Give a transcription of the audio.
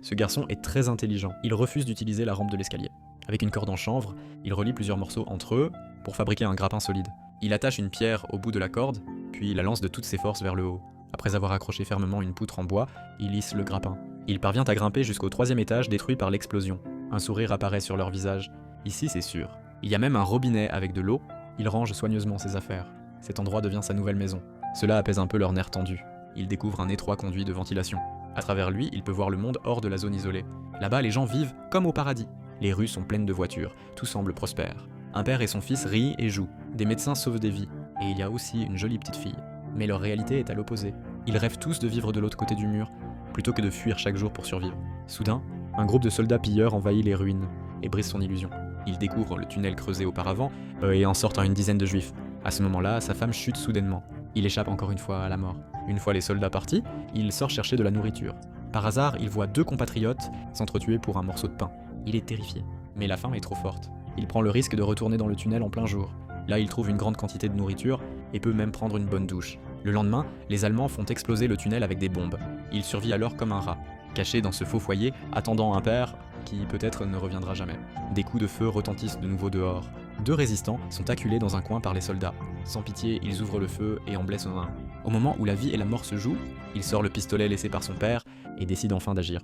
Ce garçon est très intelligent, il refuse d'utiliser la rampe de l'escalier. Avec une corde en chanvre, il relie plusieurs morceaux entre eux pour fabriquer un grappin solide. Il attache une pierre au bout de la corde, puis la lance de toutes ses forces vers le haut. Après avoir accroché fermement une poutre en bois, il lisse le grappin. Il parvient à grimper jusqu'au 3e étage détruit par l'explosion. Un sourire apparaît sur leur visage. Ici, c'est sûr. Il y a même un robinet avec de l'eau. Il range soigneusement ses affaires. Cet endroit devient sa nouvelle maison. Cela apaise un peu leurs nerfs tendus. Il découvre un étroit conduit de ventilation. À travers lui, il peut voir le monde hors de la zone isolée. Là-bas, les gens vivent comme au paradis. Les rues sont pleines de voitures, tout semble prospère. Un père et son fils rient et jouent. Des médecins sauvent des vies. Et il y a aussi une jolie petite fille. Mais leur réalité est à l'opposé. Ils rêvent tous de vivre de l'autre côté du mur, plutôt que de fuir chaque jour pour survivre. Soudain, un groupe de soldats pilleurs envahit les ruines et brise son illusion. Ils découvrent le tunnel creusé auparavant et en sortent une dizaine de juifs. À ce moment-là, sa femme chute soudainement. Il échappe encore une fois à la mort. Une fois les soldats partis, il sort chercher de la nourriture. Par hasard, il voit 2 compatriotes s'entretuer pour un morceau de pain. Il est terrifié, mais la faim est trop forte. Il prend le risque de retourner dans le tunnel en plein jour. Là, il trouve une grande quantité de nourriture et peut même prendre une bonne douche. Le lendemain, les Allemands font exploser le tunnel avec des bombes. Il survit alors comme un rat, caché dans ce faux foyer, attendant un père qui peut-être ne reviendra jamais. Des coups de feu retentissent de nouveau dehors. 2 résistants sont acculés dans un coin par les soldats. Sans pitié, ils ouvrent le feu et en blessent un. Au moment où la vie et la mort se jouent, il sort le pistolet laissé par son père et décide enfin d'agir.